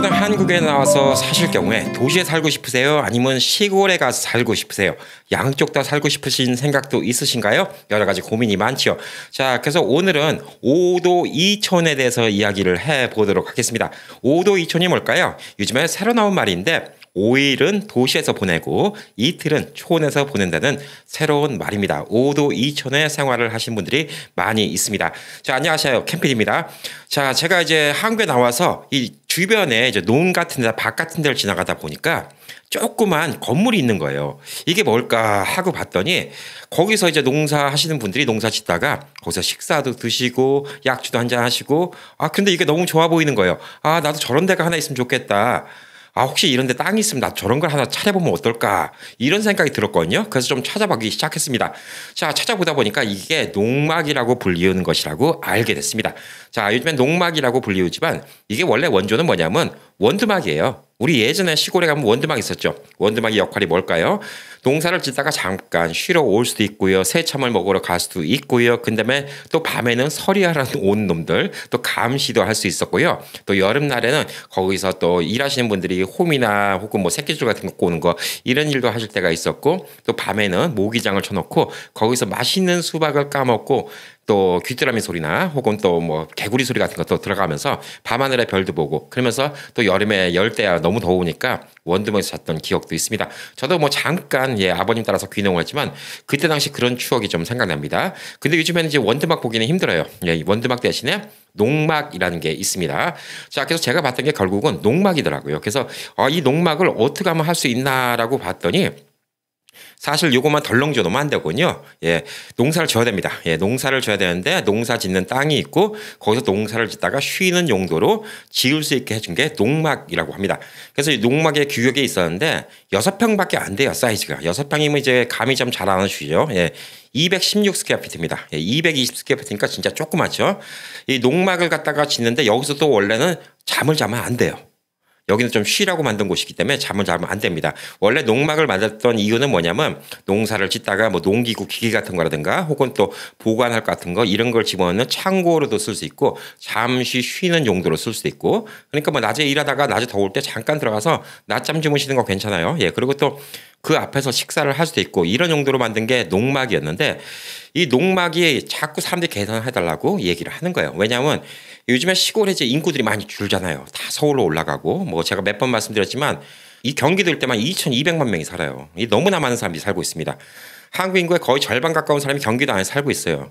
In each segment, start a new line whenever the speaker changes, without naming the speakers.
여러분은 한국에 나와서 사실 경우에 도시에 살고 싶으세요? 아니면 시골에 가서 살고 싶으세요? 양쪽 다 살고 싶으신 생각도 있으신가요? 여러 가지 고민이 많지요. 자, 그래서 오늘은 5도 2촌에 대해서 이야기를 해보도록 하겠습니다. 5도 2촌이 뭘까요? 요즘에 새로 나온 말인데 5일은 도시에서 보내고 이틀은 촌에서 보낸다는 새로운 말입니다. 5도 2촌의 생활을 하신 분들이 많이 있습니다. 자, 안녕하세요. 캠필입니다. 자, 제가 이제 한국에 나와서 이 주변에 이제 논 같은 데, 밭 같은 데를 지나가다 보니까 조그만 건물이 있는 거예요. 이게 뭘까 하고 봤더니 거기서 이제 농사 하시는 분들이 농사 짓다가 거기서 식사도 드시고 약주도 한잔 하시고 근데 이게 너무 좋아 보이는 거예요. 나도 저런 데가 하나 있으면 좋겠다. 혹시 이런 데 땅이 있으면 나 저런 걸 하나 차려보면 어떨까? 이런 생각이 들었거든요. 그래서 좀 찾아보기 시작했습니다. 자, 찾아보다 보니까 이게 농막이라고 불리우는 것이라고 알게 됐습니다. 자, 요즘엔 농막이라고 불리우지만 이게 원래 원조는 뭐냐면 원두막이에요. 우리 예전에 시골에 가면 원두막 있었죠. 원두막의 역할이 뭘까요? 농사를 짓다가 잠깐 쉬러 올 수도 있고요. 새참을 먹으러 갈 수도 있고요. 그다음에 또 밤에는 서리하러 온 놈들 또 감시도 할 수 있었고요. 또 여름날에는 거기서 또 일하시는 분들이 홈이나 혹은 뭐 새끼줄 같은 거 꼬는 거 이런 일도 하실 때가 있었고 또 밤에는 모기장을 쳐놓고 거기서 맛있는 수박을 까먹고 또 귀뚜라미 소리나 혹은 또 뭐 개구리 소리 같은 것도 들어가면서 밤하늘의 별도 보고 그러면서 또 여름에 열대야 너무 더우니까 원두막에서 잤던 기억도 있습니다. 저도 뭐 잠깐 아버님 따라서 귀농을 했지만 그때 당시 그런 추억이 좀 생각납니다. 근데 요즘에는 이제 원두막 보기는 힘들어요. 원두막 대신에 농막이라는 게 있습니다. 자, 그래서 제가 봤던 게 결국은 농막이더라고요. 그래서 이 농막을 어떻게 하면 할 수 있나라고 봤더니 사실 요것만 덜렁 지어놓으면 안 되군요. 농사를 져야 됩니다. 농사를 져야 되는데 농사 짓는 땅이 있고 거기서 농사를 짓다가 쉬는 용도로 지을 수 있게 해준 게 농막이라고 합니다. 그래서 이 농막의 규격이 있었는데 6평밖에 안 돼요. 사이즈가. 6평이면 이제 감이 좀 잘 안 오시죠. 216 스퀘어피트입니다. 220 스퀘어피트니까 진짜 조그맣죠. 이 농막을 갖다가 짓는데 여기서 또 원래는 잠을 자면 안 돼요. 여기는 좀 쉬라고 만든 곳이기 때문에 잠을 자면 안 됩니다. 원래 농막을 만들었던 이유는 뭐냐면 농사를 짓다가 뭐 농기구 기기 같은 거라든가 혹은 또 보관할 것 같은 거 이런 걸 집어넣는 창고로도 쓸 수 있고 잠시 쉬는 용도로 쓸 수도 있고 그러니까 뭐 낮에 일하다가 낮에 더울 때 잠깐 들어가서 낮잠 주무시는 거 괜찮아요. 그리고 또 그 앞에서 식사를 할 수도 있고 이런 용도로 만든 게 농막이었는데 이 농막이 자꾸 사람들이 개선해달라고 얘기를 하는 거예요. 왜냐하면 요즘에 시골에 이제 인구들이 많이 줄잖아요. 다 서울로 올라가고 뭐 제가 몇 번 말씀드렸지만 이 경기도 일때만 2,200만 명이 살아요. 이 너무나 많은 사람들이 살고 있습니다. 한국 인구의 거의 절반 가까운 사람이 경기도 안에 살고 있어요.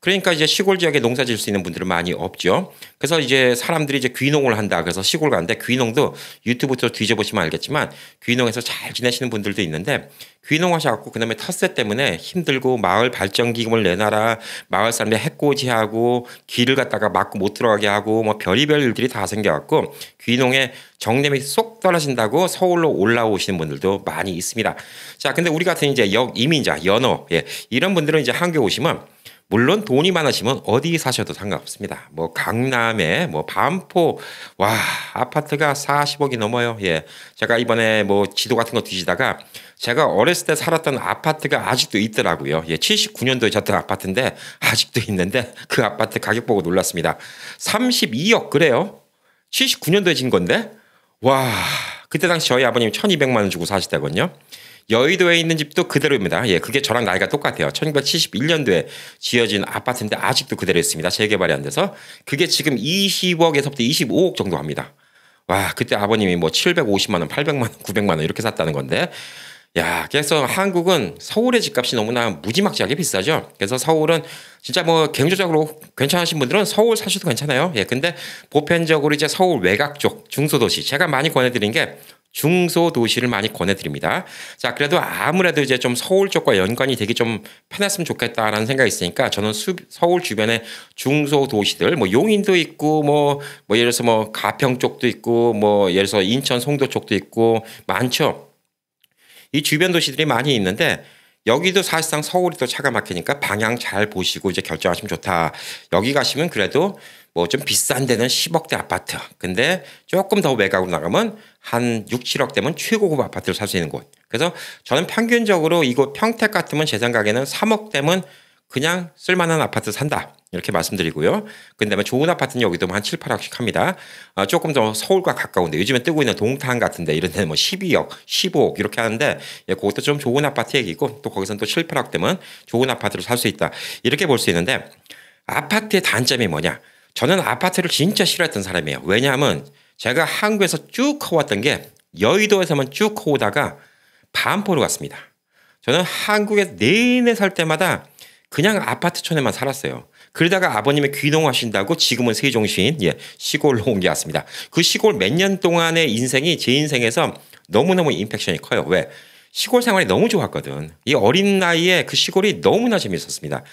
그러니까 이제 시골 지역에 농사 지을 수 있는 분들은 많이 없죠. 그래서 이제 사람들이 이제 귀농을 한다. 그래서 시골 가는데 귀농도 유튜브부터 뒤져보시면 알겠지만 귀농해서 잘 지내시는 분들도 있는데 귀농하셔갖고 그다음에 텃세 때문에 힘들고 마을 발전기금을 내놔라. 마을 사람들이 해코지하고 길을 갖다가 막고 못 들어가게 하고 뭐 별의별 일들이 다 생겨갖고 귀농에 정념이 쏙 떨어진다고 서울로 올라오시는 분들도 많이 있습니다. 자, 근데 우리 같은 이제 이민자, 연어 이런 분들은 이제 한국에 오시면 물론 돈이 많으시면 어디 사셔도 상관없습니다. 뭐 강남에 뭐 반포 아파트가 40억이 넘어요. 제가 이번에 뭐 지도 같은 거 뒤지다가 제가 어렸을 때 살았던 아파트가 아직도 있더라고요. 79년도에 졌던 아파트인데 아직도 있는데 그 아파트 가격 보고 놀랐습니다. 32억 그래요? 79년도에 진 건데 그때 당시 저희 아버님이 1,200만 원 주고 사시다거든요. 여의도에 있는 집도 그대로입니다. 그게 저랑 나이가 똑같아요. 1971년도에 지어진 아파트인데 아직도 그대로 있습니다. 재개발이 안 돼서. 그게 지금 20억에서부터 25억 정도 합니다. 그때 아버님이 뭐 750만 원, 800만 원, 900만 원 이렇게 샀다는 건데. 그래서 한국은 서울의 집값이 너무나 무지막지하게 비싸죠. 그래서 서울은 진짜 뭐 경제적으로 괜찮으신 분들은 서울 사셔도 괜찮아요. 근데 보편적으로 이제 서울 외곽 쪽 중소도시 제가 많이 권해드린 게 중소도시를 많이 권해드립니다. 자, 그래도 아무래도 이제 좀 서울 쪽과 연관이 되게 좀 편했으면 좋겠다라는 생각이 있으니까 저는 서울 주변에 중소도시들, 뭐 용인도 있고, 뭐 예를 들어서 뭐 가평 쪽도 있고, 뭐 예를 들어서 인천 송도 쪽도 있고, 많죠. 이 주변 도시들이 많이 있는데 여기도 사실상 서울이 또 차가 막히니까 방향 잘 보시고 이제 결정하시면 좋다. 여기 가시면 그래도 뭐 좀 비싼 데는 10억대 아파트. 근데 조금 더 외곽으로 나가면 한 6, 7억 대면 최고급 아파트를 살 수 있는 곳. 그래서 저는 평균적으로 이곳 평택 같으면 제 생각에는 3억 대면 그냥 쓸만한 아파트 산다. 이렇게 말씀드리고요. 그다음에 좋은 아파트는 여기도 한 7, 8억씩 합니다. 조금 더 서울과 가까운데 요즘에 뜨고 있는 동탄 같은데 이런 데는 뭐 12억, 15억 이렇게 하는데 그것도 좀 좋은 아파트 얘기고 또 거기서는 또 7, 8억 되면 좋은 아파트를 살 수 있다. 이렇게 볼 수 있는데 아파트의 단점이 뭐냐? 저는 아파트를 진짜 싫어했던 사람이에요. 왜냐하면 제가 한국에서 쭉 커왔던 게 여의도에서만 쭉 커오다가 반포로 갔습니다. 저는 한국에 내내 살 때마다 그냥 아파트촌에만 살았어요. 그러다가 아버님이 귀농하신다고 지금은 세종시인 시골로 옮겨왔습니다. 그 시골 몇 년 동안의 인생이 제 인생에서 너무너무 임팩션이 커요. 왜? 시골 생활이 너무 좋았거든. 이 어린 나이에 그 시골이 너무나 재밌었습니다.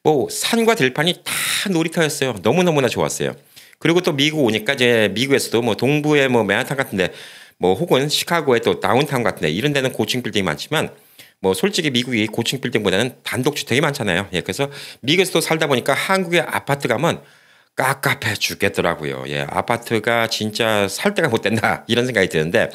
뭐 산과 들판이 다 놀이터였어요. 너무너무나 좋았어요. 그리고 또 미국 오니까 이제 미국에서도 뭐 동부의 뭐 맨하탄 같은데 뭐 혹은 시카고의 또 다운타운 같은데 이런 데는 고층 빌딩이 많지만 뭐 솔직히 미국이 고층 빌딩보다는 단독주택이 많잖아요. 그래서 미국에서도 살다 보니까 한국의 아파트 가면 깝깝해 죽겠더라고요. 아파트가 진짜 살 데가 못 된다 이런 생각이 드는데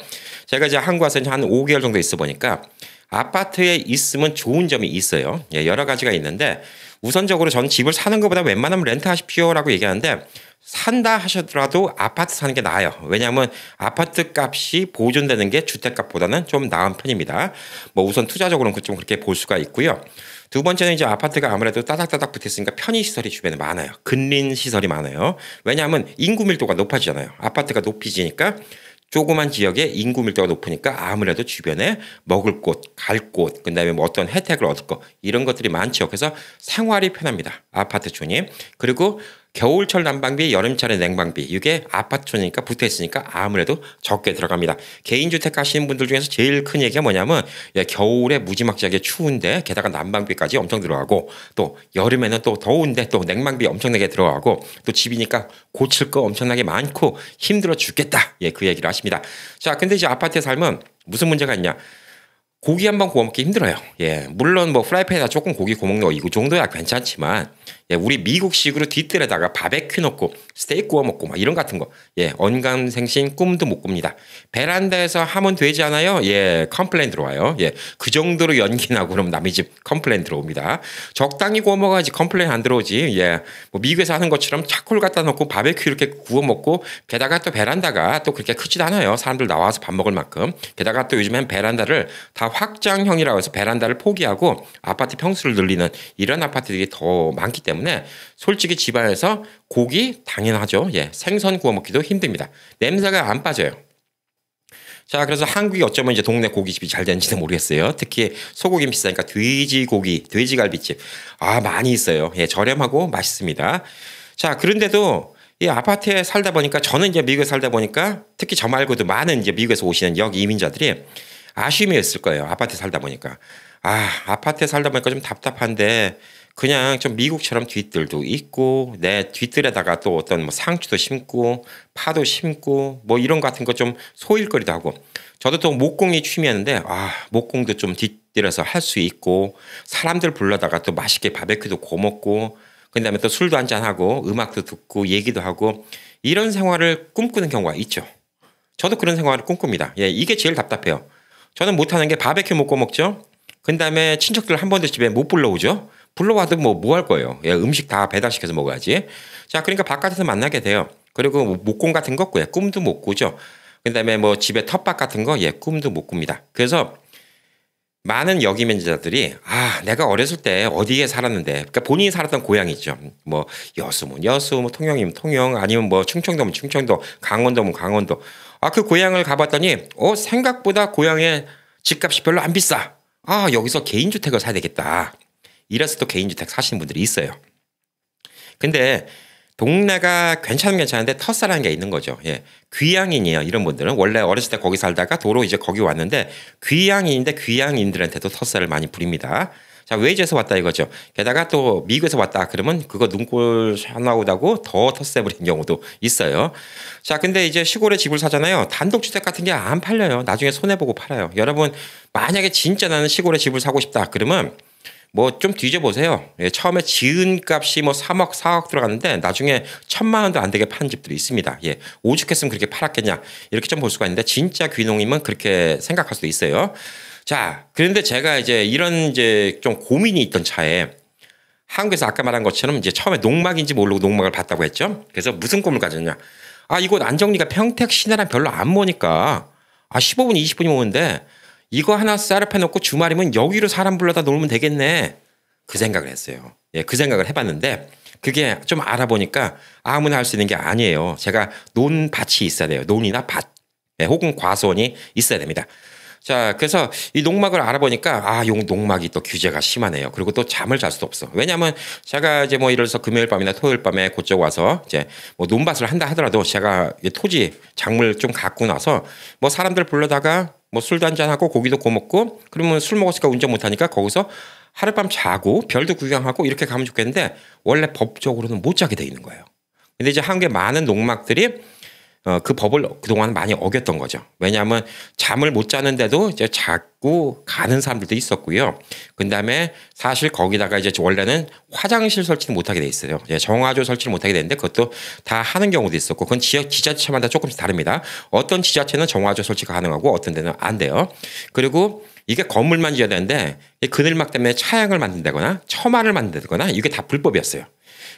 제가 이제 한국 와서 한 5개월 정도 있어 보니까 아파트에 있으면 좋은 점이 있어요. 여러 가지가 있는데 우선적으로 전 집을 사는 것보다 웬만하면 렌트하십시오라고 얘기하는데 산다 하시더라도 아파트 사는 게 나아요. 왜냐하면 아파트 값이 보존되는 게 주택값보다는 좀 나은 편입니다. 뭐 우선 투자적으로는 좀 그렇게 볼 수가 있고요. 두 번째는 이제 아파트가 아무래도 따닥따닥 붙어 있으니까 편의시설이 주변에 많아요. 근린 시설이 많아요. 왜냐하면 인구 밀도가 높아지잖아요. 아파트가 높아지니까 조그만 지역에 인구 밀도가 높으니까 아무래도 주변에 먹을 곳, 갈 곳, 그다음에 뭐 어떤 혜택을 얻을 것 이런 것들이 많죠. 그래서 생활이 편합니다. 아파트촌이. 그리고 겨울철 난방비, 여름철에 냉방비 이게 아파트촌이니까 붙어 있으니까 아무래도 적게 들어갑니다. 개인주택 하시는 분들 중에서 제일 큰 얘기가 뭐냐면 겨울에 무지막지하게 추운데 게다가 난방비까지 엄청 들어가고 또 여름에는 또 더운데 또 냉방비 엄청나게 들어가고 또 집이니까 고칠 거 엄청나게 많고 힘들어 죽겠다. 그 얘기를 하십니다. 자, 근데 이제 아파트에 살면 무슨 문제가 있냐? 고기 한번 구워 먹기 힘들어요. 물론 뭐 프라이팬에다 조금 고기 구워 먹는 거 이거 정도야 괜찮지만 우리 미국식으로 뒤뜰에다가 바베큐 넣고 스테이크 구워 먹고 막 이런 같은 거 언감생심 꿈도 못 꿉니다. 베란다에서 하면 되지 않아요? 컴플레인 들어와요. 그 정도로 연기 나고 그럼 남의 집 컴플레인 들어옵니다. 적당히 구워 먹어야지 컴플레인 안 들어오지. 뭐 미국에서 하는 것처럼 차콜 갖다 놓고 바베큐 이렇게 구워 먹고 게다가 또 베란다가 또 그렇게 크지도 않아요. 사람들 나와서 밥 먹을 만큼. 게다가 또 요즘엔 베란다를 다 확장형이라고 해서 베란다를 포기하고 아파트 평수를 늘리는 이런 아파트들이 더 많기 때문에 솔직히 집안에서 고기 당연하죠. 생선 구워 먹기도 힘듭니다. 냄새가 안 빠져요. 자, 그래서 한국이 어쩌면 이제 동네 고깃집이 잘 되는지도 모르겠어요. 특히 소고기 비싸니까 돼지고기, 돼지갈비집 많이 있어요. 저렴하고 맛있습니다. 자, 그런데도 이 아파트에 살다 보니까 저는 이제 미국에 살다 보니까 특히 저 말고도 많은 이제 미국에서 오시는 역 이민자들이 아쉬움이 있을 거예요. 아파트에 살다 보니까. 아파트에 살다 보니까 좀 답답한데 그냥 좀 미국처럼 뒤뜰도 있고 내 뒤뜰에다가 또 어떤 뭐 상추도 심고 파도 심고 뭐 이런 거 같은 거 좀 소일거리도 하고 저도 또 목공이 취미였는데 목공도 좀 뒤뜰에서 할 수 있고 사람들 불러다가 또 맛있게 바베큐도 구워 먹고 그다음에 또 술도 한잔하고 음악도 듣고 얘기도 하고 이런 생활을 꿈꾸는 경우가 있죠. 저도 그런 생활을 꿈꿉니다. 이게 제일 답답해요. 저는 못하는 게 바베큐 못 구워 먹죠. 그다음에 친척들 한 번도 집에 못 불러오죠. 불러와도 뭐 할 거예요. 음식 다 배달시켜서 먹어야지. 자, 그러니까 바깥에서 만나게 돼요. 그리고 목공 같은 거 꿈도 못 꾸죠. 그다음에 뭐 집에 텃밭 같은 거 꿈도 못 꿉니다. 그래서 많은 여기민자들이 내가 어렸을 때 어디에 살았는데 그러니까 본인이 살았던 고향이 있죠. 뭐 여수면 여수, 뭐 통영이면 통영 아니면 뭐 충청도면 충청도, 강원도면 강원도. 그 고향을 가봤더니 생각보다 고향의 집값이 별로 안 비싸. 여기서 개인주택을 사야 되겠다. 이래서 또 개인주택 사시는 분들이 있어요. 근데 동네가 괜찮은데 텃세라는 게 있는 거죠. 귀향인이에요. 이런 분들은 원래 어렸을 때 거기 살다가 도로 이제 거기 왔는데 귀향인인데 귀향인들한테도 텃세를 많이 부립니다. 자, 외지에서 왔다 이거죠. 게다가 또 미국에서 왔다 그러면 그거 눈꼴 샤나우다고 더 텃세 부리는 경우도 있어요. 자, 근데 이제 시골에 집을 사잖아요. 단독주택 같은 게 안 팔려요. 나중에 손해보고 팔아요. 여러분 만약에 진짜 나는 시골에 집을 사고 싶다 그러면 뭐 좀 뒤져보세요. 처음에 지은 값이 뭐 3억, 4억 들어갔는데 나중에 1,000만 원도 안 되게 파는 집들이 있습니다. 오죽했으면 그렇게 팔았겠냐. 이렇게 좀 볼 수가 있는데 진짜 귀농이면 그렇게 생각할 수도 있어요. 자, 그런데 제가 이제 이런 이제 좀 고민이 있던 차에 한국에서 아까 말한 것처럼 이제 처음에 농막인지 모르고 농막을 봤다고 했죠. 그래서 무슨 꿈을 가졌냐. 아, 이곳 안정리가 평택 시내랑 별로 안 머니까 15분, 20분이 오는데 이거 하나 셋업해 놓고 주말이면 여기로 사람 불러다 놀면 되겠네. 그 생각을 했어요. 예, 그 생각을 해봤는데 그게 좀 알아보니까 아무나 할 수 있는 게 아니에요. 제가 논밭이 있어야 돼요. 논이나 밭. 예, 혹은 과수원이 있어야 됩니다. 자, 그래서 이 농막을 알아보니까 용 농막이 또 규제가 심하네요. 그리고 또 잠을 잘 수도 없어. 왜냐하면 제가 이제 뭐 예를 들어서 금요일 밤이나 토요일 밤에 그쪽 와서 이제 뭐 논밭을 한다 하더라도 제가 토지 작물 좀 갖고 나서 뭐 사람들 불러다가 뭐 술도 한잔 하고 고기도 구워 먹고 그러면 술 먹었으니까 운전 못 하니까 거기서 하룻밤 자고 별도 구경하고 이렇게 가면 좋겠는데 원래 법적으로는 못 자게 돼 있는 거예요. 근데 이제 한국의 많은 농막들이 그 법을 그동안 많이 어겼던 거죠. 왜냐하면 잠을 못 자는데도 이제 자꾸 가는 사람들도 있었고요. 그 다음에 사실 거기다가 이제 원래는 화장실 설치는 못하게 돼 있어요. 정화조 설치를 못하게 되는데 그것도 다 하는 경우도 있었고 그건 지자체마다 조금씩 다릅니다. 어떤 지자체는 정화조 설치가 가능하고 어떤 데는 안 돼요. 그리고 이게 건물만 지어야 되는데 그늘막 때문에 차양을 만든다거나 처마를 만든다거나 이게 다 불법이었어요.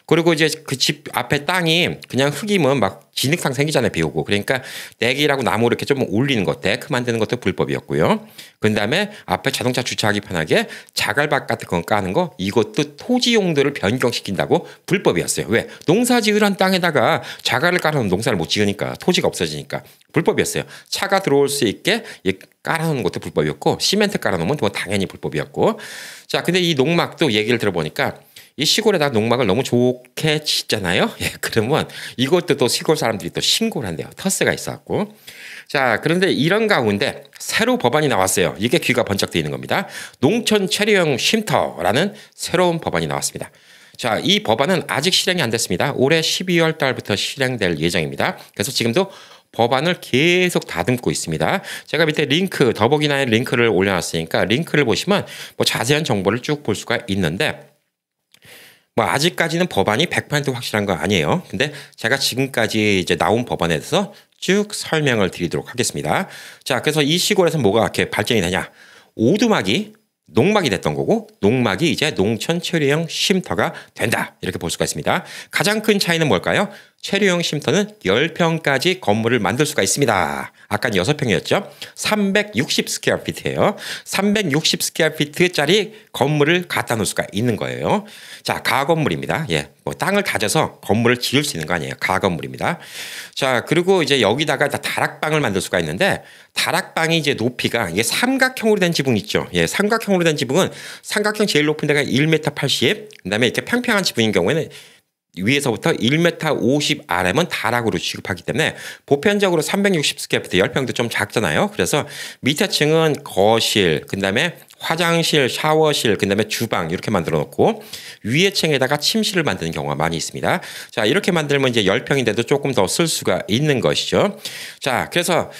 그리고 이제 그 집 앞에 땅이 그냥 흙이면 막 진흙탕 생기잖아요. 비 오고. 그러니까 내기라고 나무 이렇게 좀 올리는 것, 데크 만드는 것도 불법이었고요. 그 다음에 앞에 자동차 주차하기 편하게 자갈밭 같은 거 까는 거 이것도 토지 용도를 변경시킨다고 불법이었어요. 왜? 농사 지으란 땅에다가 자갈을 깔아놓으면 농사를 못 지으니까 토지가 없어지니까 불법이었어요. 차가 들어올 수 있게 깔아놓는 것도 불법이었고 시멘트 깔아놓으면 당연히 불법이었고 자 근데 이 농막도 얘기를 들어보니까 이 시골에다 농막을 너무 좋게 짓잖아요. 예, 그러면 이것도 또 시골 사람들이 또 신고를 한대요. 터스가 있어갖고. 자, 그런데 이런 가운데 새로 법안이 나왔어요. 이게 귀가 번쩍 뜨이는 겁니다. 농촌 체류형 쉼터라는 새로운 법안이 나왔습니다. 자, 이 법안은 아직 실행이 안 됐습니다. 올해 12월 달부터 실행될 예정입니다. 그래서 지금도 법안을 계속 다듬고 있습니다. 제가 밑에 링크, 더보기란에 링크를 올려놨으니까 링크를 보시면 뭐 자세한 정보를 쭉 볼 수가 있는데 뭐 아직까지는 법안이 100% 확실한 거 아니에요. 근데 제가 지금까지 이제 나온 법안에 대해서 쭉 설명을 드리도록 하겠습니다. 자, 그래서 이 시골에서 뭐가 이렇게 발전이 되냐? 오두막이 농막이 됐던 거고 농막이 이제 농촌 체류형 쉼터가 된다. 이렇게 볼 수가 있습니다. 가장 큰 차이는 뭘까요? 체류형 쉼터는 10평까지 건물을 만들 수가 있습니다. 아까는 6평이었죠. 360 스퀘어피트예요. 360 스퀘어피트짜리 건물을 갖다 놓을 수가 있는 거예요. 자, 가건물입니다. 예, 뭐 땅을 다져서 건물을 지을 수 있는 거 아니에요. 가건물입니다. 자, 그리고 이제 여기다가 다락방을 만들 수가 있는데 다락방이 이제 높이가 이게 삼각형으로 된 지붕 있죠. 예, 삼각형으로 된 지붕은 삼각형 제일 높은 데가 1m 80. 그다음에 이렇게 평평한 지붕인 경우에는 위에서부터 1m 50 아래면 다락으로 취급하기 때문에 보편적으로 360 스퀘어피트 10평도 좀 작잖아요. 그래서 밑에 층은 거실, 그다음에 화장실, 샤워실, 그다음에 주방 이렇게 만들어 놓고 위에 층에다가 침실을 만드는 경우가 많이 있습니다. 자, 이렇게 만들면 이제 10평인데도 조금 더 쓸 수가 있는 것이죠. 자, 그래서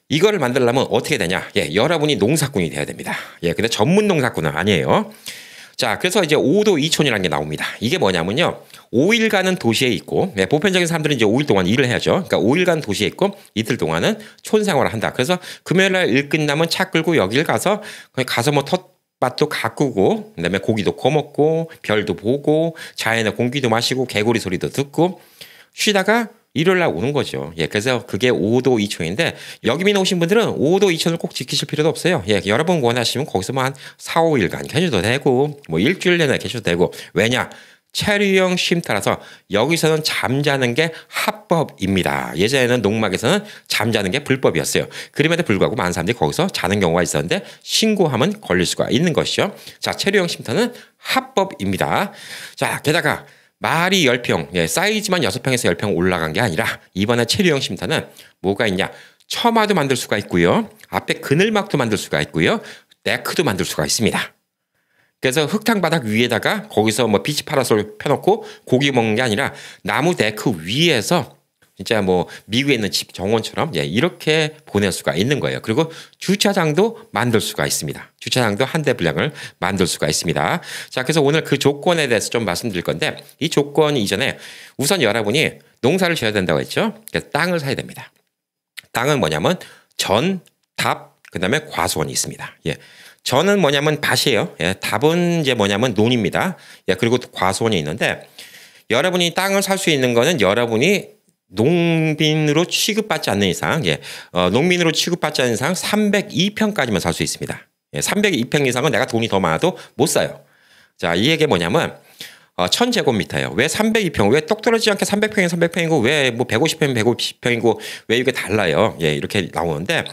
이거를 만들려면 어떻게 되냐? 예, 여러분이 농사꾼이 돼야 됩니다. 예, 근데 전문 농사꾼은 아니에요. 자, 그래서 이제 5도 2촌이라는 게 나옵니다. 이게 뭐냐면요. 5일간은 도시에 있고, 네, 보편적인 사람들은 이제 5일 동안 일을 해야죠. 그러니까 5일간 도시에 있고, 이틀 동안은 촌 생활을 한다. 그래서 금요일 날 일 끝나면 차 끌고 여길 가서, 뭐 텃밭도 가꾸고, 그 다음에 고기도 구워 먹고, 별도 보고, 자연의 공기도 마시고, 개구리 소리도 듣고, 쉬다가 일요일 날 오는 거죠. 예, 그래서 그게 5도 2촌인데 여기 오신 분들은 5도 2촌을 꼭 지키실 필요도 없어요. 예, 여러분 원하시면 거기서 한 4, 5일간 계셔도 되고 뭐 일주일 내내 계셔도 되고 왜냐? 체류형 쉼터라서 여기서는 잠자는 게 합법입니다. 예전에는 농막에서는 잠자는 게 불법이었어요. 그럼에도 불구하고 많은 사람들이 거기서 자는 경우가 있었는데 신고하면 걸릴 수가 있는 것이죠. 자, 체류형 쉼터는 합법입니다. 자, 게다가 말이 10평, 예, 사이즈만 6평에서 10평 올라간 게 아니라 이번에 체류형 쉼터는 뭐가 있냐? 처마도 만들 수가 있고요. 앞에 그늘막도 만들 수가 있고요. 데크도 만들 수가 있습니다. 그래서 흙탕 바닥 위에다가 거기서 뭐 비치 파라솔 펴놓고 고기 먹는 게 아니라 나무 데크 위에서 진짜 뭐 미국에 있는 집 정원처럼 예, 이렇게 보낼 수가 있는 거예요. 그리고 주차장도 만들 수가 있습니다. 주차장도 한 대 분량을 만들 수가 있습니다. 자, 그래서 오늘 그 조건에 대해서 좀 말씀드릴 건데 이 조건 이전에 우선 여러분이 농사를 지어야 된다고 했죠. 그래서 땅을 사야 됩니다. 땅은 뭐냐면 전, 답, 그다음에 과수원이 있습니다. 예. 전은 뭐냐면 밭이에요. 예. 답은 이제 뭐냐면 논입니다. 예. 그리고 과수원이 있는데 여러분이 땅을 살 수 있는 거는 여러분이 농민으로 취급받지 않는 이상, 예. 농민으로 취급받지 않는 이상 302평까지만 살 수 있습니다. 예. 302평 이상은 내가 돈이 더 많아도 못 사요. 자, 이 얘기 뭐냐면 1000제곱미터예요. 왜 302평? 왜 똑 떨어지지 않게 300평이 300평이고 왜 뭐 150평이 150평이고 왜 이게 달라요? 예, 이렇게 나오는데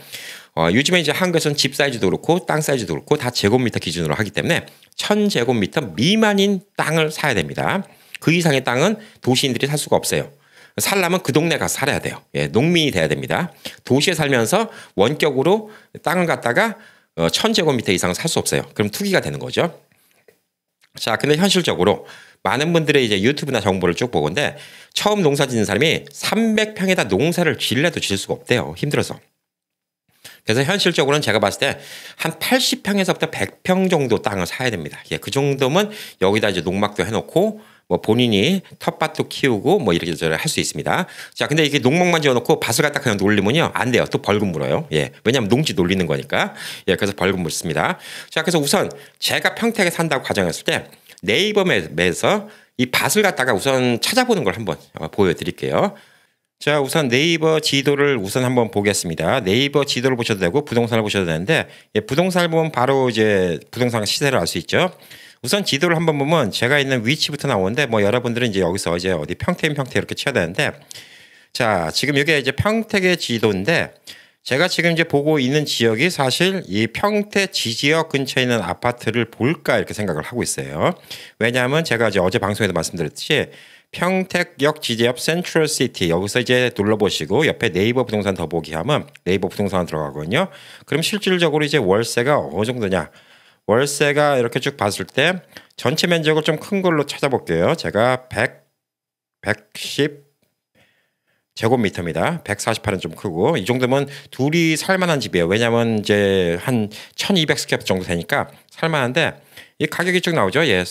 요즘에 이제 한국에서는 집 사이즈도 그렇고 땅 사이즈도 그렇고 다 제곱미터 기준으로 하기 때문에 1000제곱미터 미만인 땅을 사야 됩니다. 그 이상의 땅은 도시인들이 살 수가 없어요. 살려면 그 동네 가서 살아야 돼요. 예, 농민이 돼야 됩니다. 도시에 살면서 원격으로 땅을 갖다가 1000제곱미터 이상 살 수 없어요. 그럼 투기가 되는 거죠. 자, 근데 현실적으로 많은 분들의 이제 유튜브나 정보를 쭉 보건데 처음 농사 짓는 사람이 300평에다 농사를 지으려도 지을 수가 없대요. 힘들어서. 그래서 현실적으로는 제가 봤을 때 한 80평에서부터 100평 정도 땅을 사야 됩니다. 예, 그 정도면 여기다 이제 농막도 해놓고 뭐 본인이 텃밭도 키우고 뭐 이렇게 할 수 있습니다. 자, 근데 이게 농막만 지어놓고 밭을 갖다 그냥 놀리면요 안 돼요. 또 벌금 물어요. 예, 왜냐하면 농지 놀리는 거니까. 예, 그래서 벌금 물습니다. 자, 그래서 우선 제가 평택에 산다고 가정했을 때 네이버 맵에서 이 밭을 갖다가 우선 찾아보는 걸 한번 보여드릴게요. 자, 우선 네이버 지도를 우선 한번 보겠습니다. 네이버 지도를 보셔도 되고 부동산을 보셔도 되는데 예, 부동산을 보면 바로 이제 부동산 시세를 알 수 있죠. 우선 지도를 한번 보면 제가 있는 위치부터 나오는데 뭐 여러분들은 이제 여기서 이제 어디 평택 이렇게 쳐야 되는데 자, 지금 이게 이제 평택의 지도인데 제가 지금 이제 보고 있는 지역이 사실 이 평택 지지역 근처에 있는 아파트를 볼까 이렇게 생각을 하고 있어요. 왜냐하면 제가 이제 어제 방송에도 말씀드렸듯이 평택역 지지역 센트럴시티 여기서 이제 눌러보시고 옆에 네이버 부동산 더보기 하면 네이버 부동산 들어가거든요. 그럼 실질적으로 이제 월세가 어느 정도냐? 월세가 이렇게 쭉 봤을 때 전체 면적을 좀 큰 걸로 찾아볼게요. 제가 110 제곱미터입니다. 148은 좀 크고 이 정도면 둘이 살만한 집이에요. 왜냐하면 이제 한 1200스퀘어 정도 되니까 살만한데 이 가격이 쭉 나오죠. 예.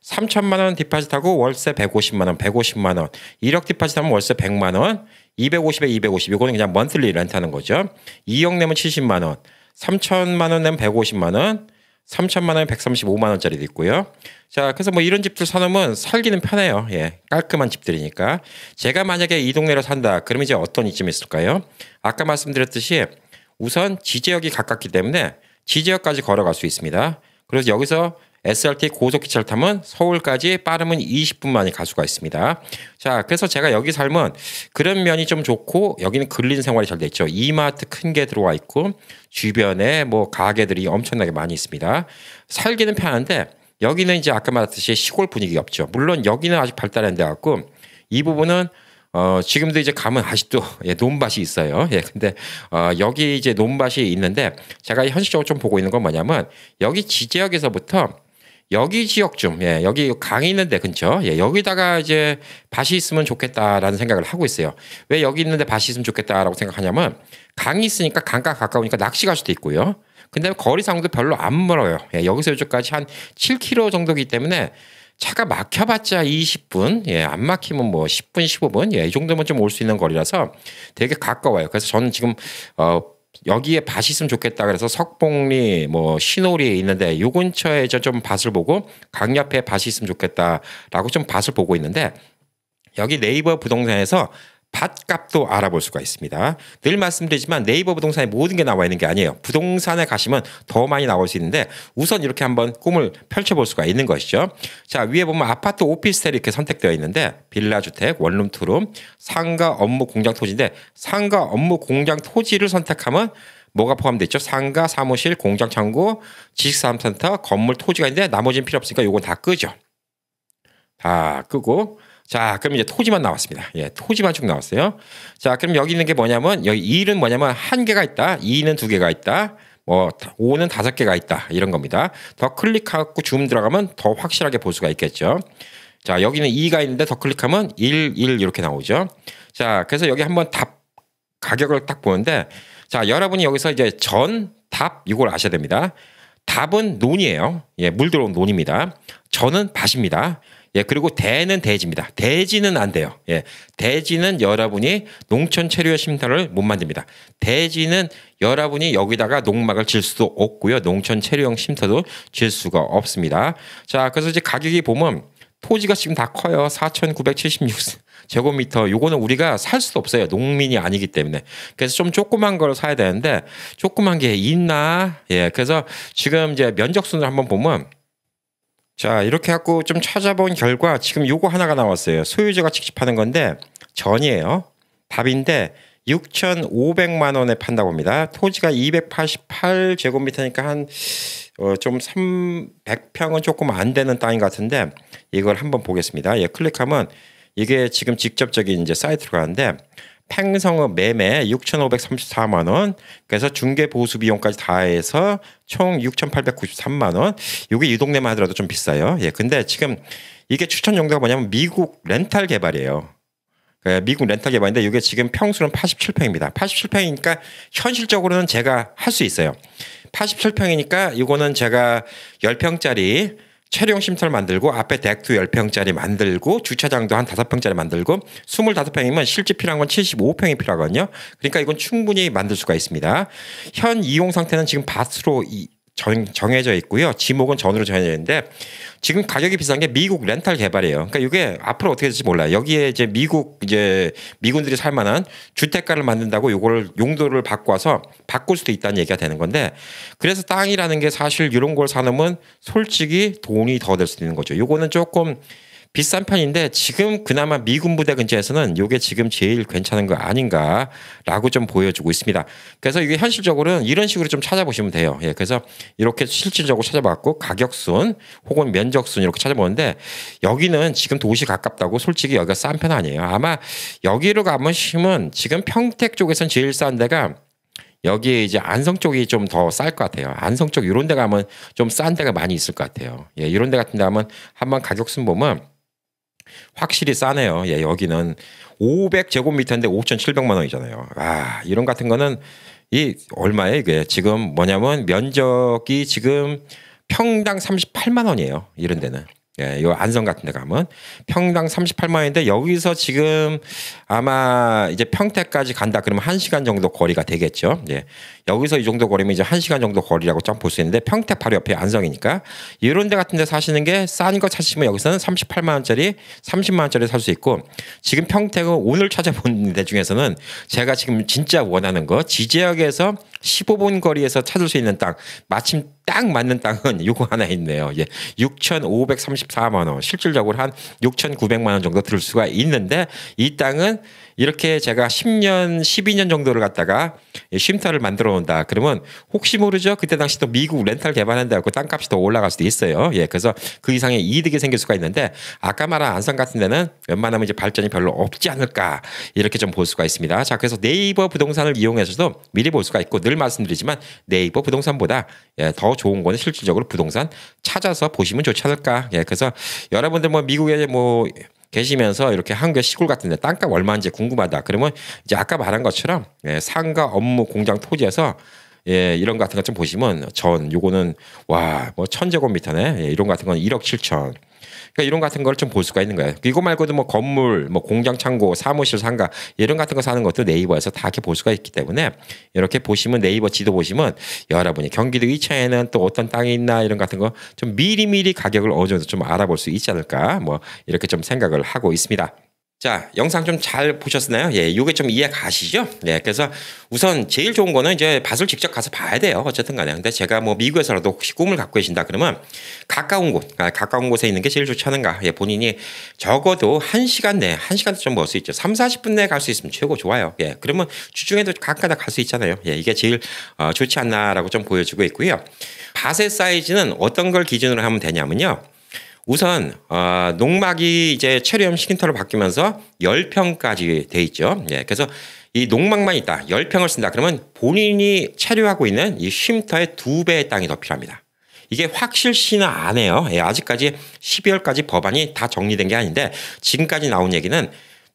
3천만 원 디파짓하고 월세 150만 원, 150만 원. 1억 디파짓하면 월세 100만 원. 250에 250. 이거는 그냥 먼슬리 렌트하는 거죠. 2억 내면 70만 원. 3천만 원 내면 150만 원. 3천만 원에 135만 원짜리도 있고요. 자, 그래서 뭐 이런 집들 사놓으면 살기는 편해요. 예, 깔끔한 집들이니까. 제가 만약에 이 동네로 산다, 그러면 이제 어떤 이점이 있을까요? 아까 말씀드렸듯이 우선 지제역이 가깝기 때문에 지제역까지 걸어갈 수 있습니다. 그래서 여기서 SRT 고속기차를 타면 서울까지 빠르면 20분 만에 갈 수가 있습니다. 자, 그래서 제가 여기 살면 그런 면이 좀 좋고 여기는 근린 생활이 잘 돼 있죠. 이마트 큰 게 들어와 있고 주변에 뭐 가게들이 엄청나게 많이 있습니다. 살기는 편한데 여기는 이제 아까 말했듯이 시골 분위기가 없죠. 물론 여기는 아직 발달이 안 돼 갖고 이 부분은 지금도 이제 가면 아직도 예, 논밭이 있어요. 예, 근데 여기 이제 논밭이 있는데 제가 현실적으로 좀 보고 있는 건 뭐냐면 여기 지지역에서부터 여기 지역 좀, 예, 여기 강이 있는데 근처, 예, 여기다가 이제 밭이 있으면 좋겠다라는 생각을 하고 있어요. 왜 여기 있는데 밭이 있으면 좋겠다라고 생각하냐면 강이 있으니까 강가 가까우니까 낚시 갈 수도 있고요. 근데 거리상도 별로 안 멀어요. 예, 여기서 이쪽까지 한 7km 정도이기 때문에 차가 막혀봤자 20분, 예, 안 막히면 뭐 10분, 15분, 예, 이 정도면 좀 올 수 있는 거리라서 되게 가까워요. 그래서 저는 지금 여기에 밭이 있으면 좋겠다 그래서 석봉리 뭐 신호리에 있는데 요 근처에 좀 밭을 보고 강 옆에 밭이 있으면 좋겠다라고 좀 밭을 보고 있는데 여기 네이버 부동산에서 밭값도 알아볼 수가 있습니다. 늘 말씀드리지만 네이버 부동산에 모든 게 나와 있는 게 아니에요. 부동산에 가시면 더 많이 나올 수 있는데 우선 이렇게 한번 꿈을 펼쳐볼 수가 있는 것이죠. 자, 위에 보면 아파트 오피스텔이 이렇게 선택되어 있는데 빌라주택, 원룸, 투룸, 상가, 업무, 공장 토지인데 상가, 업무, 공장 토지를 선택하면 뭐가 포함되어 있죠? 상가, 사무실, 공장, 창고, 지식산업센터, 건물, 토지가 있는데 나머지는 필요 없으니까 요건 다 끄죠. 다 끄고 자, 그럼 이제 토지만 나왔습니다. 예, 토지만 쭉 나왔어요. 자, 그럼 여기 있는 게 뭐냐면 여기 1은 뭐냐면 1개가 있다. 2는 2개가 있다. 뭐 5는 5개가 있다. 이런 겁니다. 더 클릭하고 줌 들어가면 더 확실하게 볼 수가 있겠죠. 자, 여기는 2가 있는데 더 클릭하면 1 이렇게 나오죠. 자, 그래서 여기 한번 답 가격을 딱 보는데 자, 여러분이 여기서 이제 전, 답 이걸 아셔야 됩니다. 답은 논이에요. 예, 물 들어온 논입니다. 전은 밭입니다. 예, 그리고 대는 대지입니다. 대지는 안 돼요. 예, 대지는 여러분이 농촌 체류용 쉼터를 못 만듭니다. 대지는 여러분이 여기다가 농막을 질 수도 없고요. 농촌 체류용 쉼터도 질 수가 없습니다. 자, 그래서 이제 가격이 보면 토지가 지금 다 커요. 4,976제곱미터. 요거는 우리가 살 수도 없어요. 농민이 아니기 때문에. 그래서 좀 조그만 걸 사야 되는데 조그만 게 있나? 예, 그래서 지금 이제 면적순을 한번 보면 자, 이렇게 갖고 좀 찾아본 결과 지금 요거 하나가 나왔어요. 소유자가 직접 하는 건데 전이에요. 답인데 6,500만 원에 판다고 합니다. 토지가 288제곱미터니까 한 좀 300평은 조금 안 되는 땅인 것 같은데 이걸 한번 보겠습니다. 예, 클릭하면 이게 지금 직접적인 이제 사이트로 가는데 팽성읍 매매 6,534만 원. 그래서 중개 보수 비용까지 다 해서 총 6,893만 원. 이게 이 동네만 하더라도 좀 비싸요. 예, 근데 지금 이게 추천 용도가 뭐냐면 미국 렌탈 개발이에요. 미국 렌탈 개발인데 이게 지금 평수는 87평입니다. 87평이니까 현실적으로는 제가 할 수 있어요. 87평이니까 이거는 제가 10평짜리 체류용 쉼터를 만들고 앞에 덱도 10평짜리 만들고 주차장도 한 5평짜리 만들고 25평이면 실제 필요한 건 75평이 필요하거든요. 그러니까 이건 충분히 만들 수가 있습니다. 현 이용 상태는 지금 밭으로 정해져 있고요. 지목은 전으로 정해져 있는데 지금 가격이 비싼 게 미국 렌탈 개발이에요. 그러니까 이게 앞으로 어떻게 될지 몰라요. 여기에 이제 미군들이 살 만한 주택가를 만든다고 요걸 용도를 바꿔서 바꿀 수도 있다는 얘기가 되는 건데 그래서 땅이라는 게 사실 이런 걸 사놓으면 솔직히 돈이 더 될 수도 있는 거죠. 요거는 조금 비싼 편인데 지금 그나마 미군 부대 근처에서는 이게 지금 제일 괜찮은 거 아닌가라고 좀 보여주고 있습니다. 그래서 이게 현실적으로는 이런 식으로 좀 찾아보시면 돼요. 예, 그래서 이렇게 실질적으로 찾아봤고 가격순 혹은 면적순 이렇게 찾아보는데 여기는 지금 도시 가깝다고 솔직히 여기가 싼 편 아니에요. 아마 여기로 가보시면 지금 평택 쪽에선 제일 싼 데가 여기 이제 안성 쪽이 좀 더 쌀 것 같아요. 안성 쪽 이런 데 가면 좀 싼 데가 많이 있을 것 같아요. 예, 이런 데 같은 데 가면 한번 가격순 보면 확실히 싸네요. 예, 여기는 500제곱미터인데 5,700만 원이잖아요. 아, 이런 같은 거는 이 얼마예요? 이게 지금 뭐냐면 면적이 지금 평당 38만 원이에요. 이런 데는. 예, 요 안성 같은 데 가면 평당 38만 원인데 여기서 지금 아마 이제 평택까지 간다 그러면 1시간 정도 거리가 되겠죠. 예. 여기서 이 정도 거리면 이제 1시간 정도 거리라고 좀 볼 수 있는데 평택 바로 옆에 안성이니까 이런 데 같은 데 사시는 게 싼 거 찾으시면 여기서는 38만 원짜리, 30만 원짜리 살 수 있고 지금 평택은 오늘 찾아본 데 중에서는 제가 지금 진짜 원하는 거 지제역에서 15분 거리에서 찾을 수 있는 땅 마침 딱 맞는 땅은 요거 하나 있네요. 예. 6,534만 원. 실질적으로 한 6,900만 원 정도 들 수가 있는데 이 땅은 이렇게 제가 10년, 12년 정도를 갖다가 쉼터를 만들어 놓는다. 그러면 혹시 모르죠? 그때 당시 또 미국 렌탈 개발한다고 땅값이 더 올라갈 수도 있어요. 예, 그래서 그 이상의 이득이 생길 수가 있는데 아까 말한 안성 같은 데는 웬만하면 이제 발전이 별로 없지 않을까 이렇게 좀 볼 수가 있습니다. 자, 그래서 네이버 부동산을 이용해서도 미리 볼 수가 있고 늘 말씀드리지만 네이버 부동산보다 더 좋은 거는 실질적으로 부동산 찾아서 보시면 좋지 않을까. 예, 그래서 여러분들 뭐 미국에 뭐 계시면서 이렇게 한국의 시골 같은데 땅값 얼마인지 궁금하다. 그러면 이제 아까 말한 것처럼 상가, 업무, 공장, 토지에서 이런 거 같은 거 좀 보시면 요거는 와 뭐 1,000제곱미터네. 이런 거 같은 건 1억 7천. 그러니까 이런 같은 걸 좀 볼 수가 있는 거예요. 이거 말고도 뭐 건물, 뭐 공장, 창고, 사무실, 상가 이런 같은 거 사는 것도 네이버에서 다 이렇게 볼 수가 있기 때문에 이렇게 보시면 네이버 지도 보시면 여러분이 경기도 이천에는 또 어떤 땅이 있나 이런 같은 거 좀 미리미리 가격을 어느 정도 좀 알아볼 수 있지 않을까 뭐 이렇게 좀 생각을 하고 있습니다. 자, 영상 좀 잘 보셨나요? 예, 요게 좀 이해 가시죠? 네, 그래서 우선 제일 좋은 거는 이제 밭을 직접 가서 봐야 돼요. 어쨌든 간에. 근데 제가 뭐 미국에서라도 혹시 꿈을 갖고 계신다 그러면 가까운 곳에 있는 게 제일 좋지 않은가. 예, 본인이 적어도 1시간 내에, 1시간도 좀 멀 수 있죠. 3, 40분 내에 갈 수 있으면 최고 좋아요. 예, 그러면 주중에도 가까다 갈 수 있잖아요. 예, 이게 제일 좋지 않나라고 좀 보여주고 있고요. 밭의 사이즈는 어떤 걸 기준으로 하면 되냐면요. 우선 농막이 이제 체류용 쉼터로 바뀌면서 10평까지 돼 있죠. 예, 그래서 이 농막만 있다. 10평을 쓴다. 그러면 본인이 체류하고 있는 이 쉼터의 2배의 땅이 더 필요합니다. 이게 확실시는 안 해요. 예, 아직까지 12월까지 법안이 다 정리된 게 아닌데 지금까지 나온 얘기는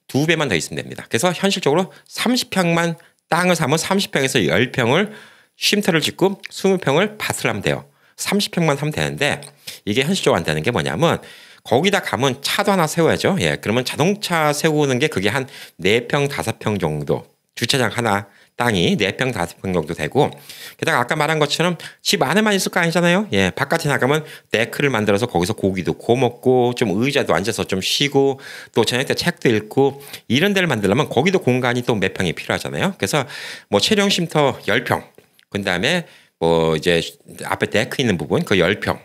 2배만 더 있으면 됩니다. 그래서 현실적으로 30평만 땅을 사면 30평에서 10평을 쉼터를 짓고 20평을 밭을 하면 돼요. 30평만 하면 되는데 이게 현실적으로 안 되는 게 뭐냐면 거기다 가면 차도 하나 세워야죠. 예, 그러면 자동차 세우는 게 그게 한 4평, 5평 정도. 주차장 하나 땅이 4평, 5평 정도 되고, 게다가 아까 말한 것처럼 집 안에만 있을 거 아니잖아요. 예, 바깥에 나가면 데크를 만들어서 거기서 고기도 구워 먹고, 좀 의자도 앉아서 좀 쉬고, 또 저녁 때 책도 읽고, 이런 데를 만들려면 거기도 공간이 또 몇 평이 필요하잖아요. 그래서 뭐 체류형 쉼터 10평, 그 다음에 뭐 이제 앞에 데크 있는 부분 그 10평,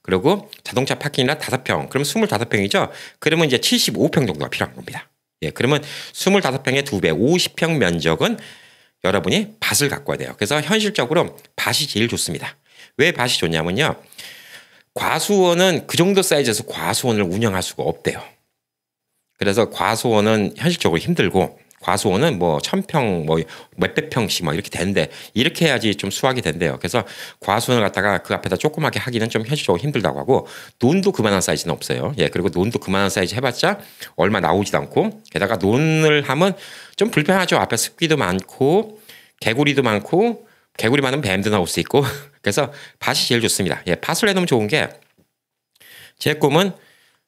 그리고 자동차 파킹이나 5평, 그러면 25평이죠. 그러면 이제 75평 정도가 필요한 겁니다. 예, 그러면 25평의 2배, 50평 면적은 여러분이 밭을 갖고 와야 돼요. 그래서 현실적으로 밭이 제일 좋습니다. 왜 밭이 좋냐면요. 과수원은 그 정도 사이즈에서 과수원을 운영할 수가 없대요. 그래서 과수원은 현실적으로 힘들고, 과수원은 뭐 1000평, 뭐 몇백 평씩 막 이렇게 되는데, 이렇게 해야지 좀 수확이 된대요. 그래서 과수원을 갖다가 그 앞에다 조그맣게 하기는 좀 현실적으로 힘들다고 하고, 논도 그만한 사이즈는 없어요. 예, 그리고 논도 그만한 사이즈 해봤자 얼마 나오지도 않고, 게다가 논을 하면 좀 불편하죠. 앞에 습기도 많고, 개구리도 많고, 개구리 많으면 뱀도 나올 수 있고. 그래서 밭이 제일 좋습니다. 예, 밭을 해놓으면 좋은 게, 제 꿈은